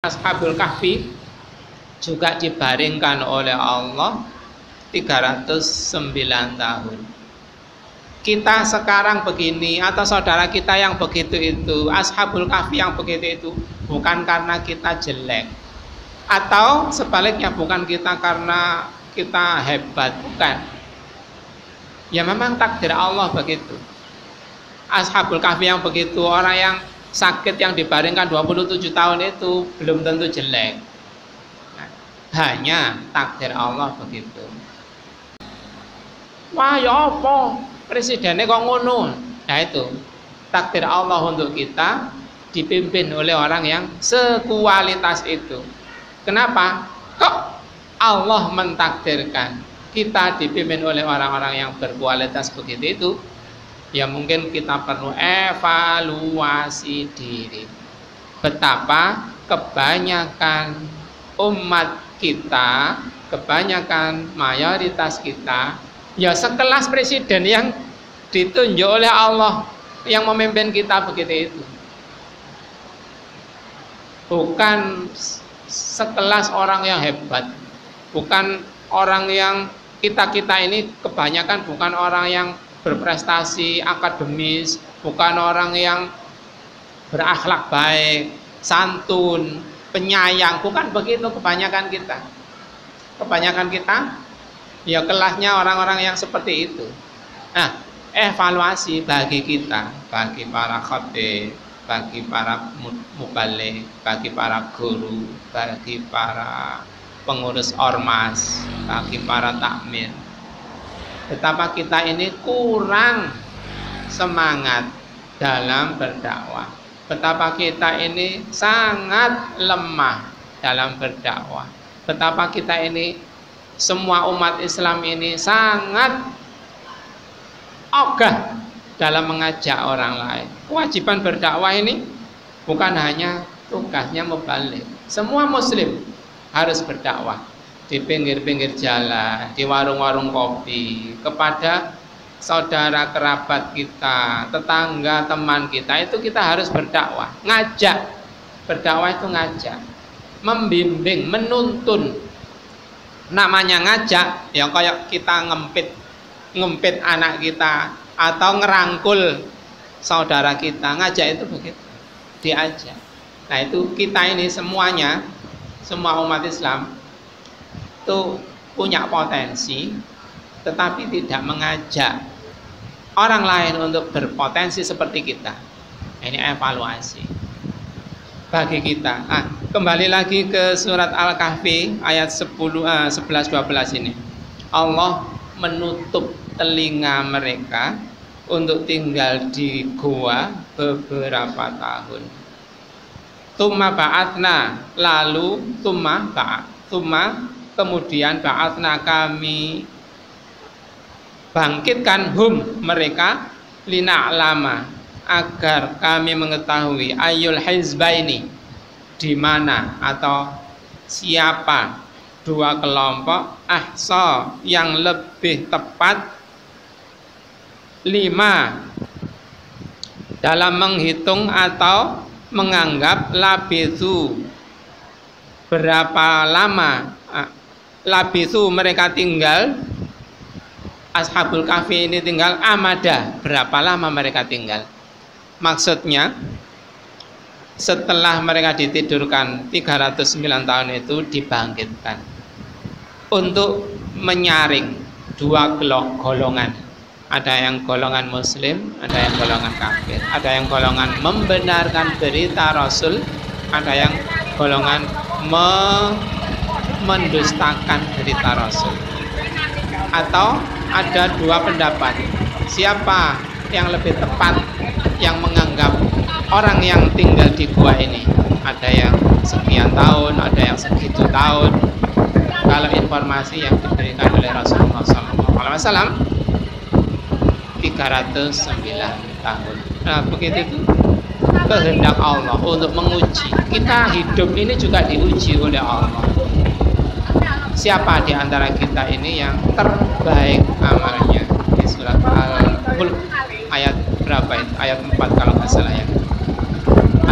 Ashabul Kahfi juga dibaringkan oleh Allah 309 tahun. Kita sekarang begini atau saudara kita yang begitu itu, Ashabul Kahfi yang begitu itu, bukan karena kita jelek, atau sebaliknya bukan kita karena kita hebat, bukan. Ya memang takdir Allah begitu. Ashabul Kahfi yang begitu, orang yang sakit yang dibaringkan 27 tahun itu belum tentu jelek. Hanya takdir Allah begitu. Wah ya apa? Presidennya kok ngono? Nah itu takdir Allah untuk kita dipimpin oleh orang yang sekualitas itu. Kenapa? Kok Allah mentakdirkan kita dipimpin oleh orang-orang yang berkualitas begitu itu? Ya mungkin kita perlu evaluasi diri. Betapa kebanyakan umat kita, kebanyakan mayoritas kita, ya sekelas presiden yang ditunjuk oleh Allah yang memimpin kita begitu itu. Bukan sekelas orang yang hebat, bukan orang yang kita ini kebanyakan bukan orang yang berprestasi akademis, bukan orang yang berakhlak baik, santun, penyayang, bukan begitu kebanyakan kita. Kebanyakan kita ya kelasnya orang-orang yang seperti itu. Nah, evaluasi bagi kita, bagi para khatib, bagi para mubaligh, bagi para guru, bagi para pengurus ormas, bagi para takmir, betapa kita ini kurang semangat dalam berdakwah, betapa kita ini sangat lemah dalam berdakwah, betapa kita ini semua umat Islam ini sangat ogah dalam mengajak orang lain. Kewajiban berdakwah ini bukan hanya tugasnya mubaligh, semua muslim harus berdakwah di pinggir-pinggir jalan, di warung-warung kopi, kepada saudara kerabat kita, tetangga, teman kita, itu kita harus berdakwah, ngajak. Berdakwah itu ngajak, membimbing, menuntun. Namanya ngajak, ya kayak kita ngempit anak kita atau ngerangkul saudara kita. Ngajak itu begitu, diajak. Nah itu kita ini semuanya, semua umat Islam itu punya potensi, tetapi tidak mengajak orang lain untuk berpotensi seperti kita. Ini evaluasi bagi kita. Kembali lagi ke surat Al-Kahfi ayat 11-12 ini. Allah menutup telinga mereka untuk tinggal di gua beberapa tahun. Tumma ba'atna, lalu tumma kemudian ba'atna, kami bangkitkan mereka lina'lama, agar kami mengetahui ayyul hizbaini, di mana atau siapa dua kelompok ahsa yang lebih tepat dalam menghitung atau menganggap labithu, berapa lama labithu mereka tinggal, Ashabul Kahfi ini tinggal, amada, berapa lama mereka tinggal. Maksudnya setelah mereka ditidurkan 309 tahun itu dibangkitkan untuk menyaring dua golongan. Ada yang golongan muslim, ada yang golongan kafir, ada yang golongan membenarkan berita Rasul, ada yang golongan mendustakan berita Rasul. Atau ada dua pendapat, siapa yang lebih tepat yang menganggap orang yang tinggal di gua ini, ada yang sekian tahun, ada yang segitu tahun. Kalau informasi yang diberikan oleh Rasulullah SAW 309 tahun. Nah begitu itu kehendak Allah untuk menguji kita. Hidup ini juga diuji oleh Allah. Siapa di antara kita ini yang terbaik amalnya? Di surat Al-Mulk ayat berapa itu? Ayat 4 kalau nggak salah ya.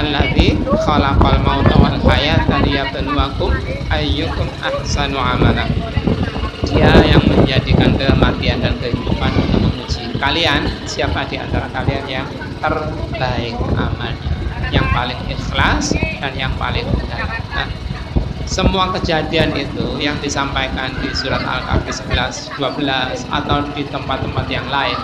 Alladzi khalaqal mauta wal hayata liyabluwakum ayyukum ahsanu amala. Dia yang menjadikan kematian dan kehidupan untuk menguji kalian, siapa di antara kalian yang terbaik amalnya, yang paling ikhlas dan yang paling benar. Nah, semua kejadian itu yang disampaikan di surat Al-Kahfi 11, 12 atau di tempat-tempat yang lain,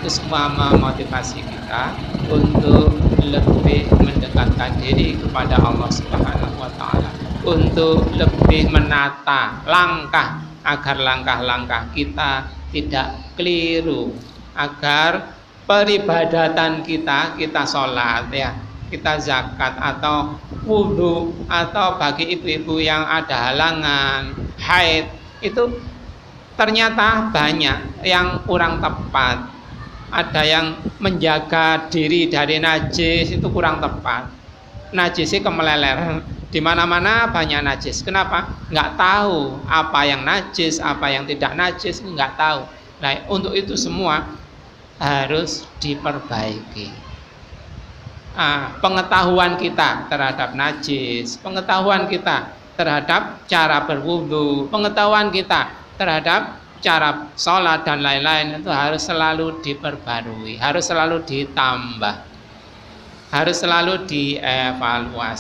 itu semua memotivasi kita untuk lebih mendekatkan diri kepada Allah Subhanahu wa taala, untuk lebih menata langkah agar langkah-langkah kita tidak keliru, agar peribadatan kita sholat ya, kita zakat atau wudhu, atau bagi ibu-ibu yang ada halangan haid, itu ternyata banyak yang kurang tepat. Ada yang menjaga diri dari najis, itu kurang tepat. Najisnya kemeleleran, di mana-mana banyak najis. Kenapa? Nggak tahu apa yang najis, apa yang tidak najis, nggak tahu. Nah, untuk itu semua harus diperbaiki. Pengetahuan kita terhadap najis, pengetahuan kita terhadap cara berwudu, pengetahuan kita terhadap cara sholat dan lain-lain, itu harus selalu diperbarui, harus selalu ditambah, harus selalu dievaluasi.